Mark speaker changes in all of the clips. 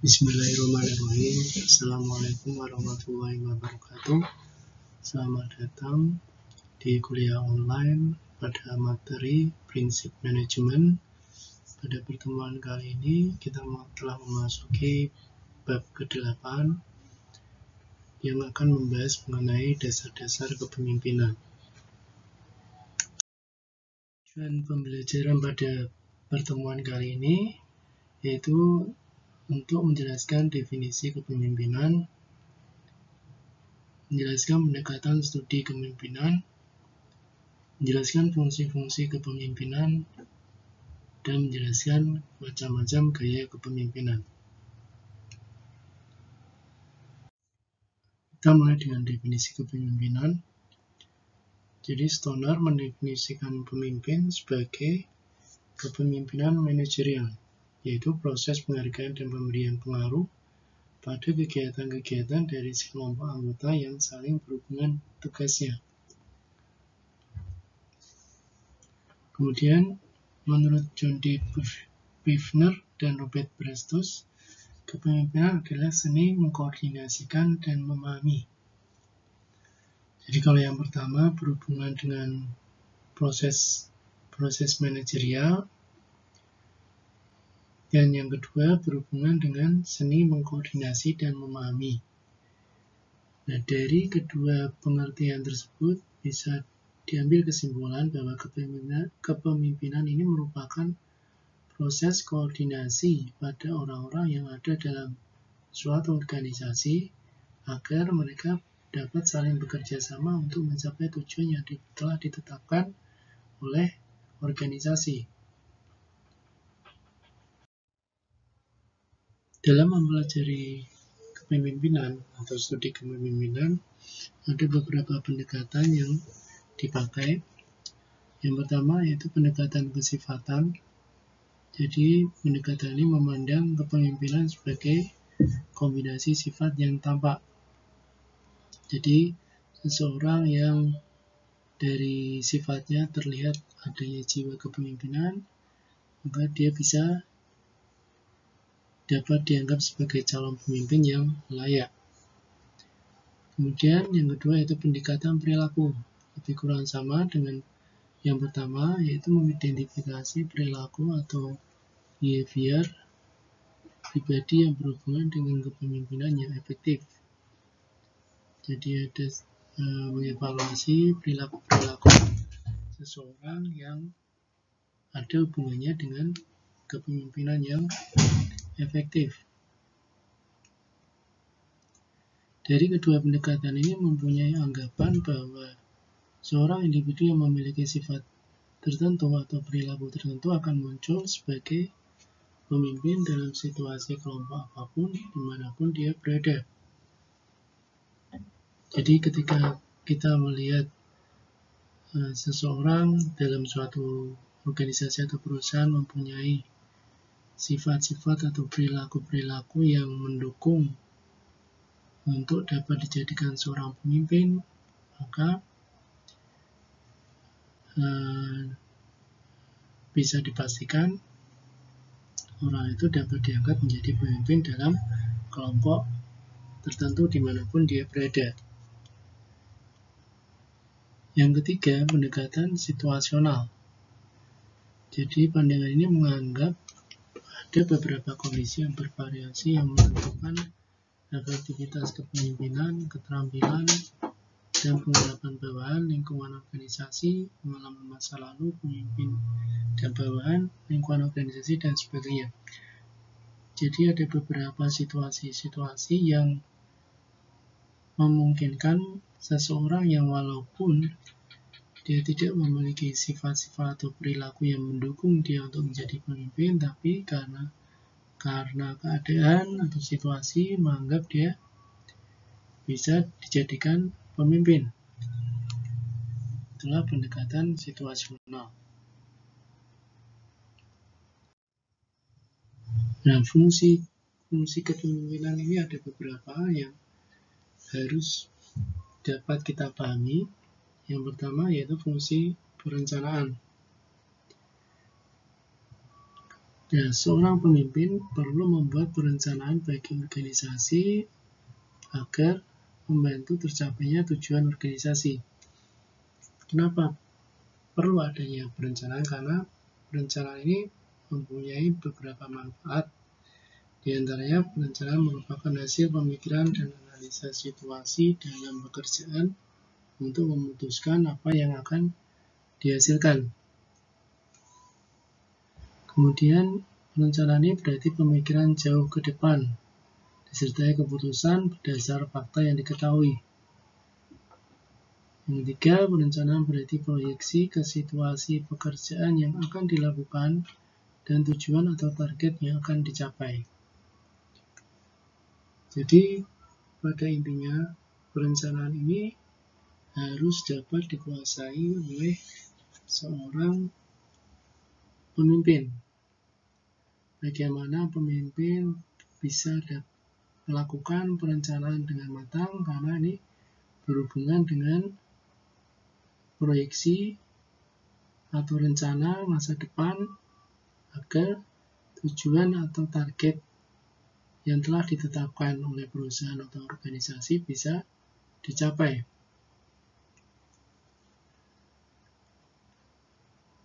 Speaker 1: Bismillahirrahmanirrahim. Assalamualaikum warahmatullahi wabarakatuh. Selamat datang di kuliah online pada materi prinsip manajemen. Pada pertemuan kali ini kita telah memasuki bab ke-8 yang akan membahas mengenai dasar-dasar kepemimpinan. Tujuan pembelajaran pada pertemuan kali ini yaitu untuk menjelaskan definisi kepemimpinan, menjelaskan pendekatan studi kepemimpinan, menjelaskan fungsi-fungsi kepemimpinan, dan menjelaskan macam-macam gaya kepemimpinan. Kita mulai dengan definisi kepemimpinan. Jadi Stoner mendefinisikan pemimpin sebagai kepemimpinan manajerial, yaitu proses penghargaan dan pemberian pengaruh pada kegiatan-kegiatan dari sekelompok anggota yang saling berhubungan tugasnya. Kemudian, menurut John D. Pfiffner dan Robert Brestus, kepemimpinan adalah seni mengkoordinasikan dan memahami. Jadi kalau yang pertama berhubungan dengan proses manajerial, dan yang kedua berhubungan dengan seni mengkoordinasi dan memahami. Nah, dari kedua pengertian tersebut bisa diambil kesimpulan bahwa kepemimpinan ini merupakan proses koordinasi pada orang-orang yang ada dalam suatu organisasi agar mereka dapat saling bekerja sama untuk mencapai tujuan yang telah ditetapkan oleh organisasi. Dalam mempelajari kepemimpinan atau studi kepemimpinan, ada beberapa pendekatan yang dipakai. Yang pertama yaitu pendekatan kesifatan. Jadi pendekatan ini memandang kepemimpinan sebagai kombinasi sifat yang tampak. Jadi seseorang yang dari sifatnya terlihat adanya jiwa kepemimpinan, maka dia bisa dapat dianggap sebagai calon pemimpin yang layak. Kemudian yang kedua yaitu pendekatan perilaku, lebih kurang sama dengan yang pertama, yaitu mengidentifikasi perilaku atau behavior pribadi yang berhubungan dengan kepemimpinan yang efektif. Jadi ada mengevaluasi perilaku-perilaku seseorang yang ada hubungannya dengan kepemimpinan yang efektif. Dari kedua pendekatan ini mempunyai anggapan bahwa seorang individu yang memiliki sifat tertentu atau perilaku tertentu akan muncul sebagai pemimpin dalam situasi kelompok apapun, dimanapun dia berada. Jadi ketika kita melihat seseorang dalam suatu organisasi atau perusahaan mempunyai sifat-sifat atau perilaku-perilaku yang mendukung untuk dapat dijadikan seorang pemimpin, maka bisa dipastikan orang itu dapat diangkat menjadi pemimpin dalam kelompok tertentu dimanapun dia berada. Yang ketiga, pendekatan situasional. Jadi pandangan ini menganggap ada beberapa kondisi yang bervariasi yang menentukan efektivitas kepemimpinan, keterampilan, dan pengharapan bawahan, lingkungan organisasi, pengalaman masa lalu, pemimpin dan bawahan, lingkungan organisasi, dan sebagainya. Jadi ada beberapa situasi-situasi yang memungkinkan seseorang yang walaupun dia tidak memiliki sifat-sifat atau perilaku yang mendukung dia untuk menjadi pemimpin, tapi karena keadaan atau situasi menganggap dia bisa dijadikan pemimpin. Itulah pendekatan situasional. Nah, fungsi kepemimpinan ini ada beberapa yang harus dapat kita pahami. Yang pertama yaitu fungsi perencanaan. Nah, seorang pemimpin perlu membuat perencanaan bagi organisasi agar membantu tercapainya tujuan organisasi. Kenapa perlu adanya perencanaan? Karena perencanaan ini mempunyai beberapa manfaat. Di antaranya, perencanaan merupakan hasil pemikiran dan analisa situasi dalam pekerjaan untuk memutuskan apa yang akan dihasilkan. Kemudian, perencanaan ini berarti pemikiran jauh ke depan, disertai keputusan berdasar fakta yang diketahui. Yang ketiga, perencanaan berarti proyeksi ke situasi pekerjaan yang akan dilakukan dan tujuan atau target yang akan dicapai. Jadi, pada intinya, perencanaan ini harus dapat dikuasai oleh seorang pemimpin. Bagaimana pemimpin bisa melakukan perencanaan dengan matang, karena ini berhubungan dengan proyeksi atau rencana masa depan agar tujuan atau target yang telah ditetapkan oleh perusahaan atau organisasi bisa dicapai.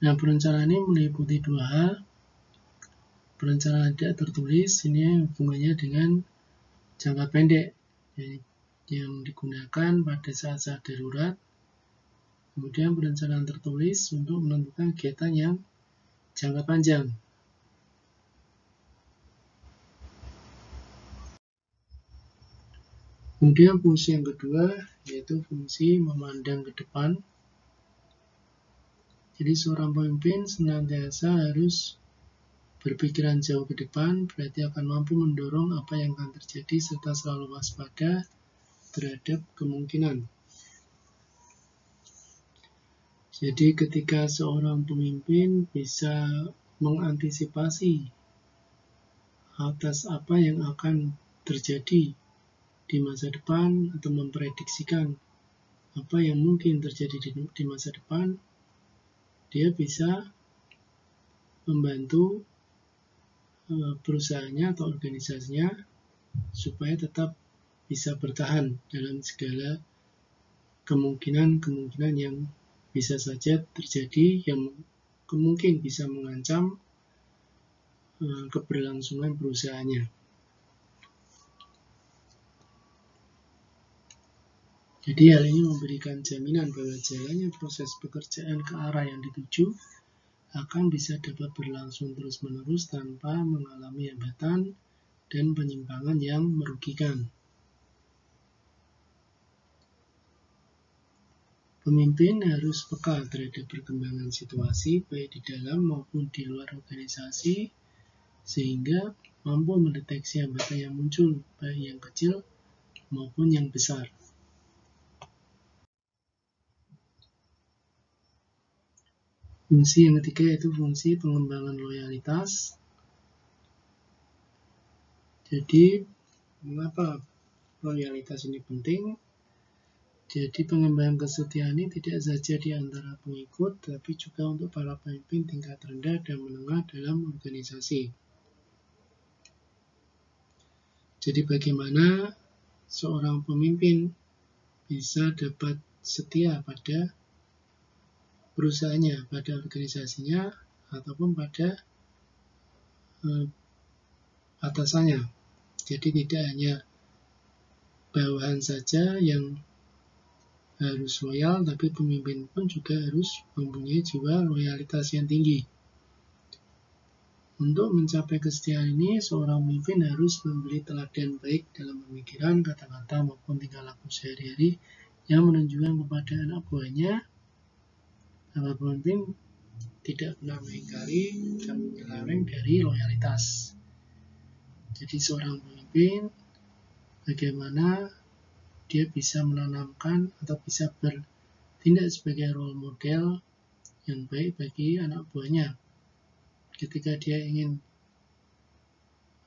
Speaker 1: Nah, perencanaan ini meliputi dua hal. Perencanaan tidak tertulis ini hubungannya dengan jangka pendek yang digunakan pada saat-saat darurat. Kemudian perencanaan tertulis untuk menentukan kegiatan yang jangka panjang. Kemudian fungsi yang kedua yaitu fungsi memandang ke depan. Jadi seorang pemimpin senantiasa harus berpikiran jauh ke depan, berarti akan mampu mendorong apa yang akan terjadi serta selalu waspada terhadap kemungkinan. Jadi ketika seorang pemimpin bisa mengantisipasi atas apa yang akan terjadi di masa depan atau memprediksikan apa yang mungkin terjadi di masa depan, dia bisa membantu perusahaannya atau organisasinya supaya tetap bisa bertahan dalam segala kemungkinan yang bisa saja terjadi, yang mungkin bisa mengancam keberlangsungan perusahaannya. Jadi hal ini memberikan jaminan bahwa jalannya proses pekerjaan ke arah yang dituju akan bisa dapat berlangsung terus-menerus tanpa mengalami hambatan dan penyimpangan yang merugikan. Pemimpin harus peka terhadap perkembangan situasi baik di dalam maupun di luar organisasi sehingga mampu mendeteksi hambatan yang muncul baik yang kecil maupun yang besar. Fungsi yang ketiga yaitu fungsi pengembangan loyalitas. Jadi, mengapa loyalitas ini penting? Jadi, pengembangan kesetiaan ini tidak saja di antara pengikut, tapi juga untuk para pemimpin tingkat rendah dan menengah dalam organisasi. Jadi, bagaimana seorang pemimpin bisa dapat setia pada perusahaannya, pada organisasinya, ataupun pada atasannya. Jadi tidak hanya bawahan saja yang harus loyal, tapi pemimpin pun juga harus mempunyai jiwa loyalitas yang tinggi. Untuk mencapai kesetiaan ini, seorang pemimpin harus memberi teladan baik dalam pemikiran, kata-kata, maupun tingkah laku sehari-hari yang menunjukkan kepada anak buahnya bahwa pemimpin tidak pernah mengingkari dan menyeleweng dari loyalitas. Jadi seorang pemimpin bagaimana dia bisa menanamkan atau bisa bertindak sebagai role model yang baik bagi anak buahnya. Ketika dia ingin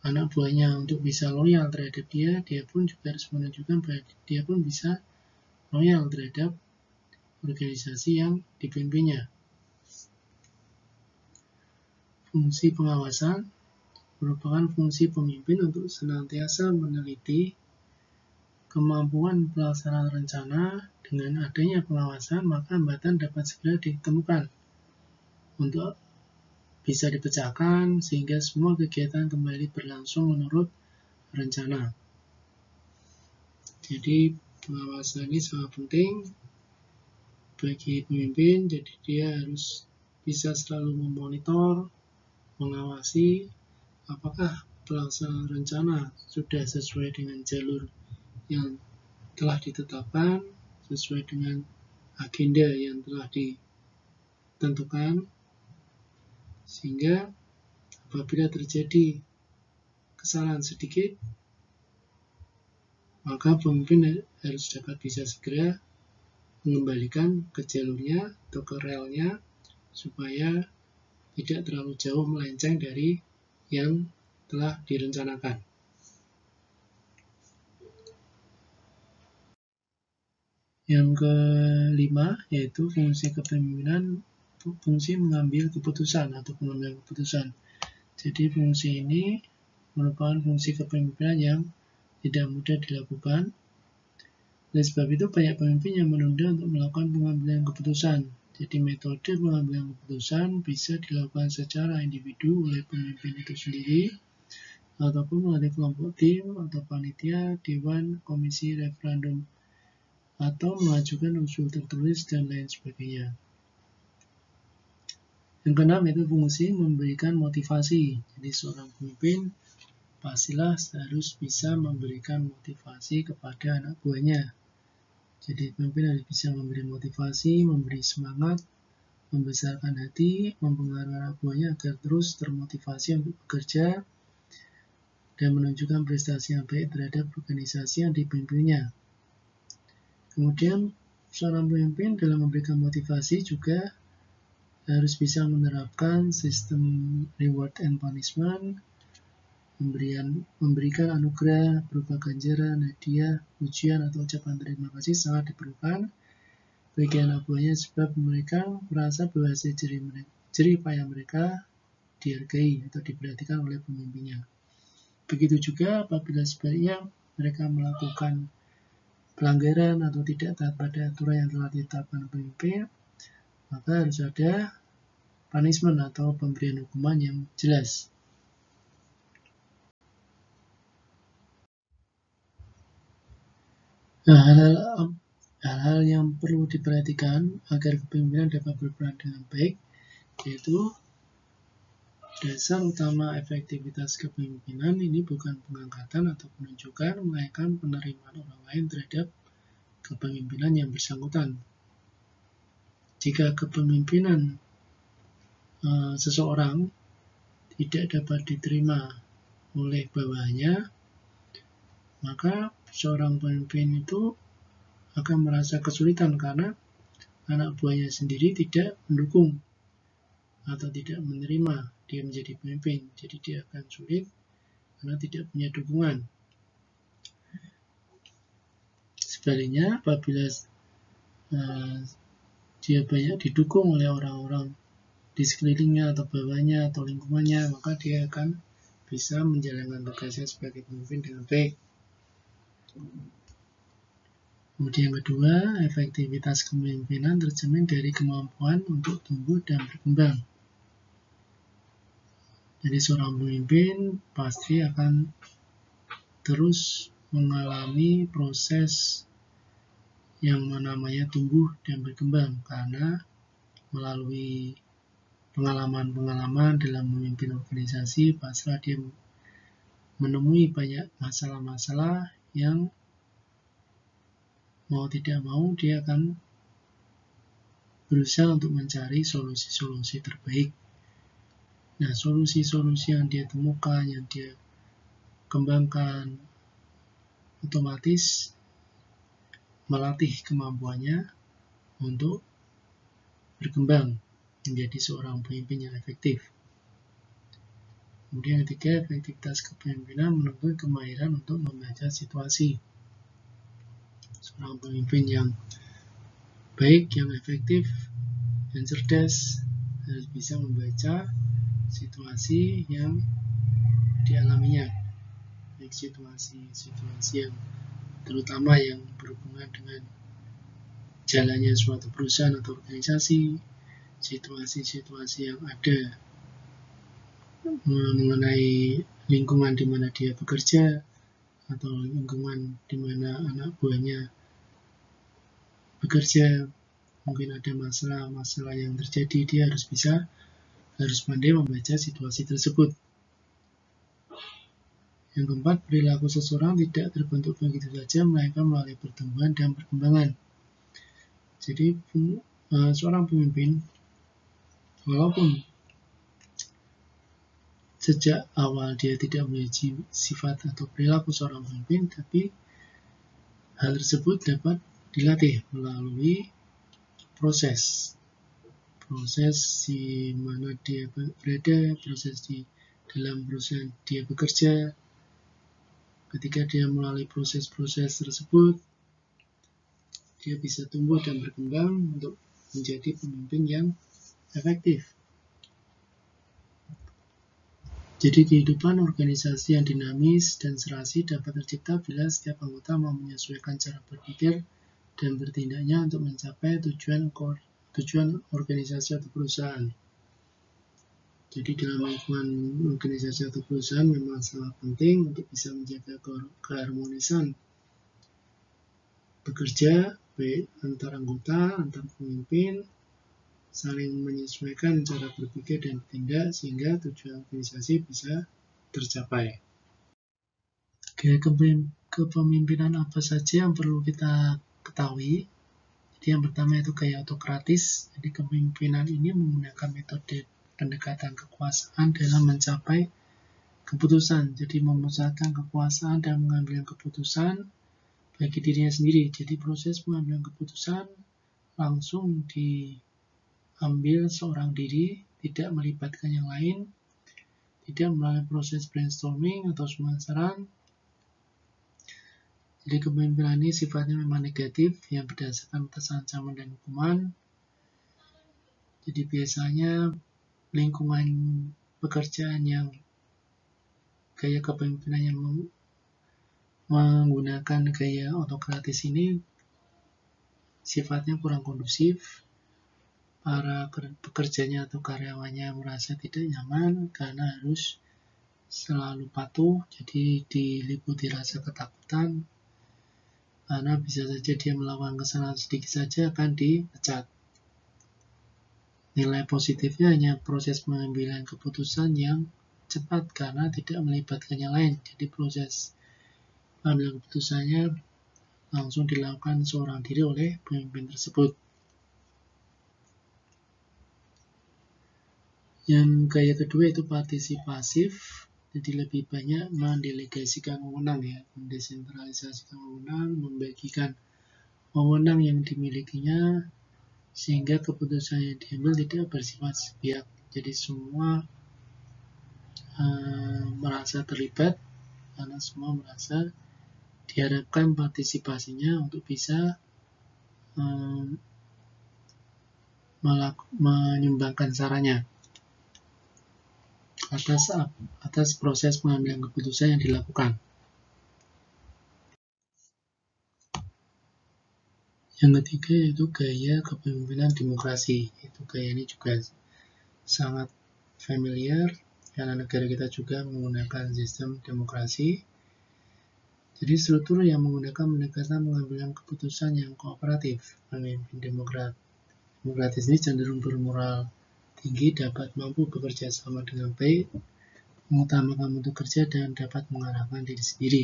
Speaker 1: anak buahnya untuk bisa loyal terhadap dia, dia pun juga harus menunjukkan bahwa dia pun bisa loyal terhadap organisasi yang dipimpinnya. fungsi pengawasan merupakan fungsi pemimpin untuk senantiasa meneliti kemampuan pelaksanaan rencana. Dengan adanya pengawasan, maka hambatan dapat segera ditemukan untuk bisa dipecahkan sehingga semua kegiatan kembali berlangsung menurut rencana. Jadi pengawasan ini sangat penting bagi pemimpin, jadi dia harus bisa selalu memonitor, mengawasi apakah pelaksanaan rencana sudah sesuai dengan jalur yang telah ditetapkan, sesuai dengan agenda yang telah ditentukan, sehingga apabila terjadi kesalahan sedikit, maka pemimpin harus dapat bisa segera mengembalikan ke jalurnya atau ke relnya supaya tidak terlalu jauh melenceng dari yang telah direncanakan. Yang kelima yaitu fungsi kepemimpinan, fungsi mengambil keputusan atau pengambilan keputusan. Jadi fungsi ini merupakan fungsi kepemimpinan yang tidak mudah dilakukan. Oleh sebab itu banyak pemimpin yang menunda untuk melakukan pengambilan keputusan. Jadi metode pengambilan keputusan bisa dilakukan secara individu oleh pemimpin itu sendiri ataupun melalui kelompok tim atau panitia, dewan, komisi, referendum, atau mengajukan usul tertulis dan lain sebagainya. Yang keenam itu fungsi memberikan motivasi. Jadi seorang pemimpin pastilah harus bisa memberikan motivasi kepada anak buahnya. Jadi pemimpin harus bisa memberi motivasi, memberi semangat, membesarkan hati, mempengaruhi anak buahnya agar terus termotivasi untuk bekerja dan menunjukkan prestasi yang baik terhadap organisasi yang dipimpinnya. Kemudian, seorang pemimpin dalam memberikan motivasi juga harus bisa menerapkan sistem reward and punishment, memberikan anugerah berupa ganjaran, hadiah, pujian, atau ucapan terima kasih sangat diperlukan bagi anak buahnya sebab mereka merasa bahwa hasil jerih payah mereka dihargai atau diperhatikan oleh pemimpinnya. Begitu juga apabila sebaliknya mereka melakukan pelanggaran atau tidak taat pada aturan yang telah ditetapkan pemimpin, maka harus ada punishment atau pemberian hukuman yang jelas. Nah, hal-hal yang perlu diperhatikan agar kepemimpinan dapat berperan dengan baik, yaitu dasar utama efektivitas kepemimpinan ini bukan pengangkatan atau penunjukan, melainkan penerimaan orang lain terhadap kepemimpinan yang bersangkutan. Jika kepemimpinan seseorang tidak dapat diterima oleh bawahannya, maka seorang pemimpin itu akan merasa kesulitan karena anak buahnya sendiri tidak mendukung atau tidak menerima dia menjadi pemimpin. Jadi dia akan sulit karena tidak punya dukungan. Sebaliknya, apabila dia banyak didukung oleh orang-orang di sekelilingnya atau bawahnya atau lingkungannya, maka dia akan bisa menjalankan tugasnya sebagai pemimpin dengan baik. Kemudian yang kedua, efektivitas kepemimpinan tercermin dari kemampuan untuk tumbuh dan berkembang. Jadi seorang pemimpin pasti akan terus mengalami proses yang namanya tumbuh dan berkembang karena melalui pengalaman-pengalaman dalam memimpin organisasi, pastilah dia menemui banyak masalah-masalah yang mau tidak mau dia akan berusaha untuk mencari solusi-solusi terbaik. Nah, solusi-solusi yang dia temukan, yang dia kembangkan, otomatis melatih kemampuannya untuk berkembang menjadi seorang pemimpin yang efektif. Kemudian yang ketiga, efektivitas kepemimpinan menuntut kemahiran untuk membaca situasi. Seorang pemimpin yang baik, yang efektif, dan cerdas harus bisa membaca situasi yang dialaminya, baik situasi yang terutama yang berhubungan dengan jalannya suatu perusahaan atau organisasi, situasi-situasi yang ada mengenai lingkungan di mana dia bekerja atau lingkungan di mana anak buahnya bekerja, mungkin ada masalah-masalah yang terjadi, dia harus pandai membaca situasi tersebut. Yang keempat, perilaku seseorang tidak terbentuk begitu saja, melainkan melalui pertumbuhan dan perkembangan. Jadi seorang pemimpin, walaupun sejak awal dia tidak memiliki sifat atau perilaku seorang pemimpin, tapi hal tersebut dapat dilatih melalui proses di mana dia berada, proses di dalam perusahaan dia bekerja. Ketika dia melalui proses-proses tersebut, dia bisa tumbuh dan berkembang untuk menjadi pemimpin yang efektif. Jadi kehidupan organisasi yang dinamis dan serasi dapat tercipta bila setiap anggota mau menyesuaikan cara berpikir dan bertindaknya untuk mencapai tujuan organisasi atau perusahaan. Jadi dalam lingkungan organisasi atau perusahaan memang sangat penting untuk bisa menjaga keharmonisan bekerja baik antar anggota, antar pemimpin, saling menyesuaikan cara berpikir dan bertindak sehingga tujuan organisasi bisa tercapai. Gaya kepemimpinan apa saja yang perlu kita ketahui? Jadi yang pertama itu gaya autokratis. Jadi kepemimpinan ini menggunakan metode pendekatan kekuasaan dalam mencapai keputusan. Jadi memusatkan kekuasaan dan mengambil keputusan bagi dirinya sendiri. Jadi proses pengambilan keputusan langsung diambil seorang diri, tidak melibatkan yang lain, tidak melalui proses brainstorming atau sumber saran. Jadi kepemimpinan ini sifatnya memang negatif yang berdasarkan atas ancaman dan hukuman. Jadi biasanya lingkungan pekerjaan yang gaya kepemimpinan yang menggunakan gaya autokratis ini sifatnya kurang kondusif. Para pekerjanya atau karyawannya merasa tidak nyaman karena harus selalu patuh, jadi diliputi rasa ketakutan karena bisa saja dia melakukan kesalahan sedikit saja akan dipecat. Nilai positifnya hanya proses pengambilan keputusan yang cepat karena tidak melibatkan yang lain. Jadi proses pengambilan keputusannya langsung dilakukan seorang diri oleh pemimpin tersebut. Yang gaya kedua itu partisipasif. Jadi lebih banyak mendelegasikan wewenang, ya, mendesentralisasikan wewenang, membagikan wewenang yang dimilikinya sehingga keputusan yang diambil tidak bersifat sepihak. Jadi semua merasa terlibat karena semua merasa diharapkan partisipasinya untuk bisa menyumbangkan sarannya atas proses pengambilan keputusan yang dilakukan. Yang ketiga yaitu gaya kepemimpinan demokrasi. Itu gaya ini juga sangat familiar karena negara kita juga menggunakan sistem demokrasi. Jadi struktur yang menggunakan pendekatan pengambilan keputusan yang kooperatif. Pemimpin demokratis ini cenderung bermoral tinggi, dapat mampu bekerja sama dengan baik, mengutamakan mutu kerja dan dapat mengarahkan diri sendiri.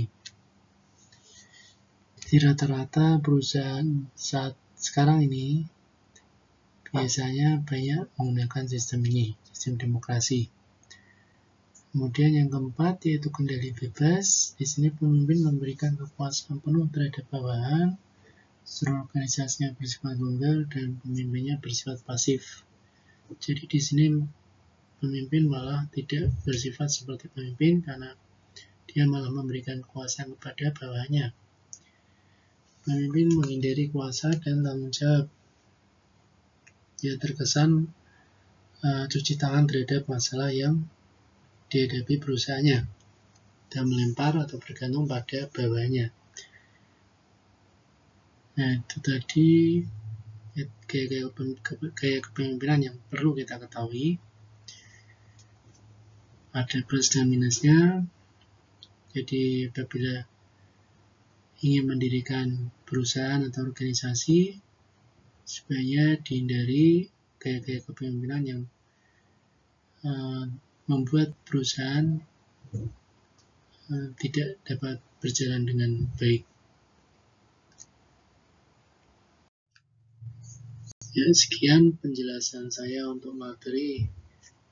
Speaker 1: Jadi rata-rata perusahaan saat sekarang ini biasanya banyak menggunakan sistem ini, sistem demokrasi. Kemudian yang keempat yaitu kendali bebas. Di sini pemimpin memberikan kekuasaan penuh terhadap bawahan, seluruh organisasinya bersifat tunggal dan pemimpinnya bersifat pasif. Jadi di sini pemimpin malah tidak bersifat seperti pemimpin karena dia malah memberikan kekuasaan kepada bawahannya. Pemimpin menghindari kuasa dan tanggung jawab. Dia terkesan cuci tangan terhadap masalah yang dihadapi perusahaannya dan melempar atau bergantung pada bawahannya. Nah, itu tadi gaya kepemimpinan yang perlu kita ketahui. Ada plus dan minusnya. Jadi apabila ingin mendirikan perusahaan atau organisasi, sebaiknya dihindari gaya-gaya kepemimpinan yang membuat perusahaan tidak dapat berjalan dengan baik. Ya, sekian penjelasan saya untuk materi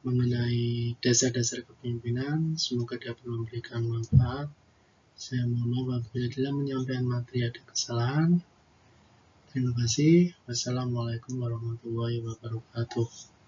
Speaker 1: mengenai dasar-dasar kepemimpinan. Semoga dapat memberikan manfaat. Saya mohon maaf apabila dalam menyampaikan materi ada kesalahan. Terima kasih. Wassalamualaikum warahmatullahi wabarakatuh.